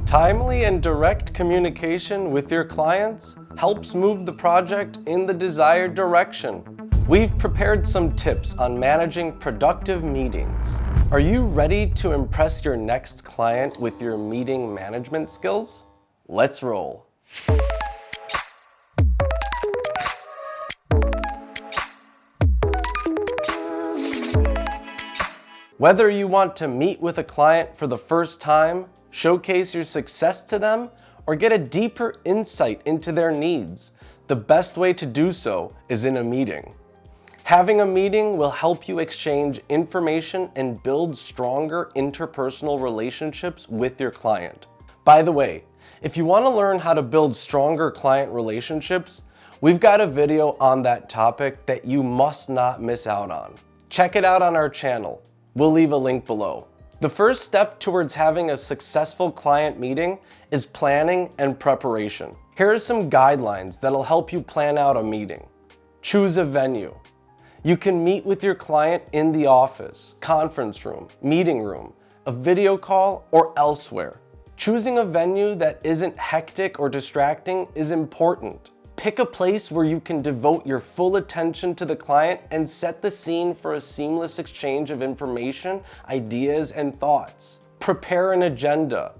Timely and direct communication with your clients helps move the project in the desired direction. We've prepared some tips on managing productive meetings. Are you ready to impress your next client with your meeting management skills? Let's roll. Whether you want to meet with a client for the first time, showcase your success to them, or get a deeper insight into their needs, the best way to do so is in a meeting. Having a meeting will help you exchange information and build stronger interpersonal relationships with your client. By the way, if you want to learn how to build stronger client relationships, we've got a video on that topic that you must not miss out on. Check it out on our channel. We'll leave a link below. The first step towards having a successful client meeting is planning and preparation. Here are some guidelines that'll help you plan out a meeting. Choose a venue. You can meet with your client in the office, conference room, meeting room, a video call, or elsewhere. Choosing a venue that isn't hectic or distracting is important. Pick a place where you can devote your full attention to the client and set the scene for a seamless exchange of information, ideas, and thoughts. Prepare an agenda.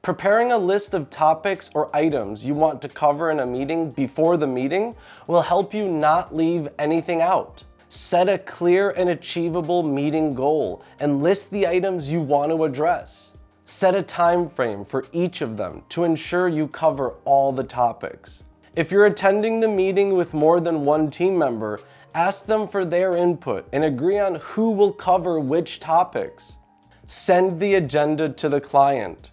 Preparing a list of topics or items you want to cover in a meeting before the meeting will help you not leave anything out. Set a clear and achievable meeting goal and list the items you want to address. Set a time frame for each of them to ensure you cover all the topics. If you're attending the meeting with more than one team member, ask them for their input and agree on who will cover which topics. Send the agenda to the client.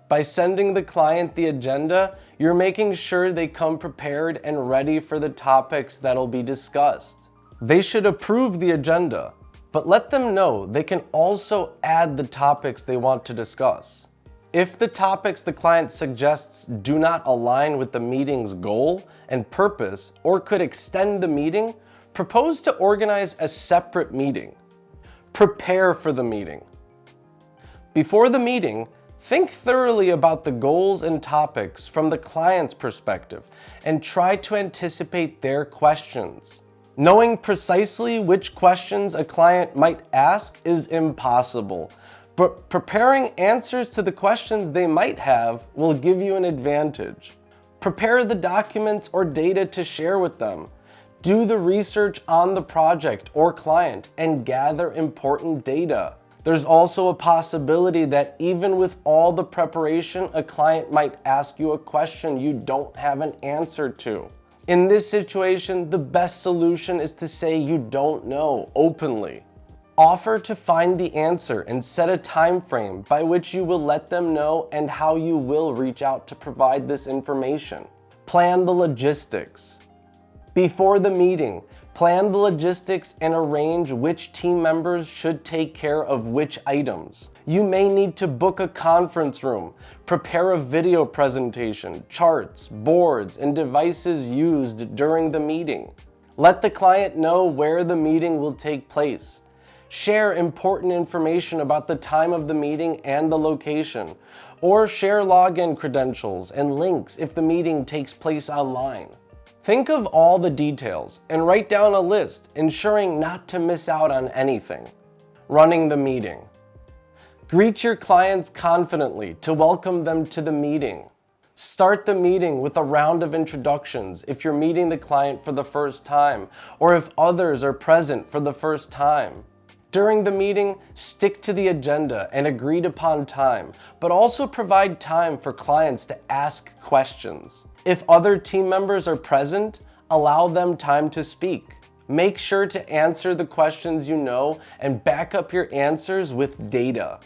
By sending the client the agenda, you're making sure they come prepared and ready for the topics that'll be discussed. They should approve the agenda, but let them know they can also add the topics they want to discuss. If the topics the client suggests do not align with the meeting's goal and purpose or could extend the meeting, propose to organize a separate meeting. Prepare for the meeting. Before the meeting, think thoroughly about the goals and topics from the client's perspective and try to anticipate their questions. Knowing precisely which questions a client might ask is impossible. But preparing answers to the questions they might have will give you an advantage. Prepare the documents or data to share with them. Do the research on the project or client and gather important data. There's also a possibility that even with all the preparation, a client might ask you a question you don't have an answer to. In this situation, the best solution is to say you don't know openly. Offer to find the answer and set a time frame by which you will let them know and how you will reach out to provide this information. Plan the logistics. Before the meeting, plan the logistics and arrange which team members should take care of which items. You may need to book a conference room, prepare a video presentation, charts, boards, and devices used during the meeting. Let the client know where the meeting will take place. Share important information about the time of the meeting and the location, or share login credentials and links if the meeting takes place online. Think of all the details and write down a list, ensuring not to miss out on anything. Running the meeting. Greet your clients confidently to welcome them to the meeting. Start the meeting with a round of introductions if you're meeting the client for the first time, or if others are present for the first time. During the meeting, stick to the agenda and agreed upon time, but also provide time for clients to ask questions. If other team members are present, allow them time to speak. Make sure to answer the questions you know and back up your answers with data.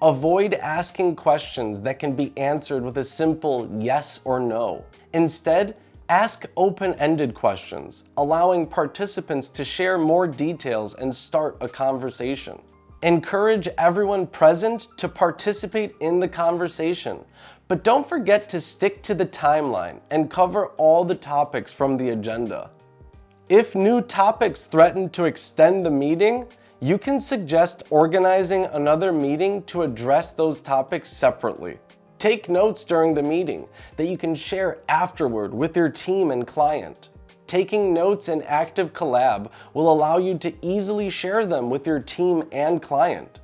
Avoid asking questions that can be answered with a simple yes or no. Instead, ask open-ended questions, allowing participants to share more details and start a conversation. Encourage everyone present to participate in the conversation, but don't forget to stick to the timeline and cover all the topics from the agenda. If new topics threaten to extend the meeting, you can suggest organizing another meeting to address those topics separately. Take notes during the meeting that you can share afterward with your team and client. Taking notes in Active Collab will allow you to easily share them with your team and client.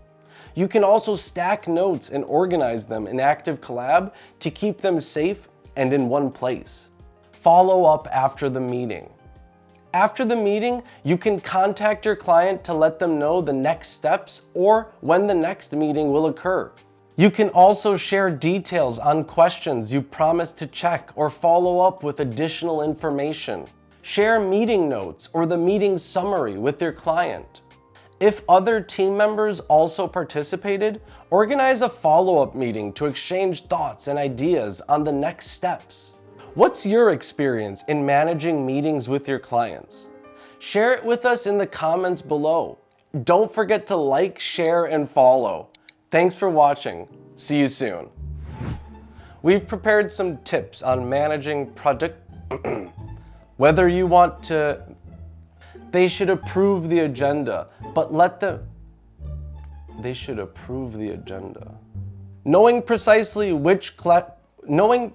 You can also stack notes and organize them in Active Collab to keep them safe and in one place. Follow up after the meeting. After the meeting, you can contact your client to let them know the next steps or when the next meeting will occur. You can also share details on questions you promised to check or follow up with additional information. Share meeting notes or the meeting summary with your client. If other team members also participated, organize a follow-up meeting to exchange thoughts and ideas on the next steps. What's your experience in managing meetings with your clients? Share it with us in the comments below. Don't forget to like, share, and follow. Thanks for watching. See you soon. We've prepared some tips on managing product. Whether you want to, they should approve the agenda, but they should approve the agenda. Knowing precisely which knowing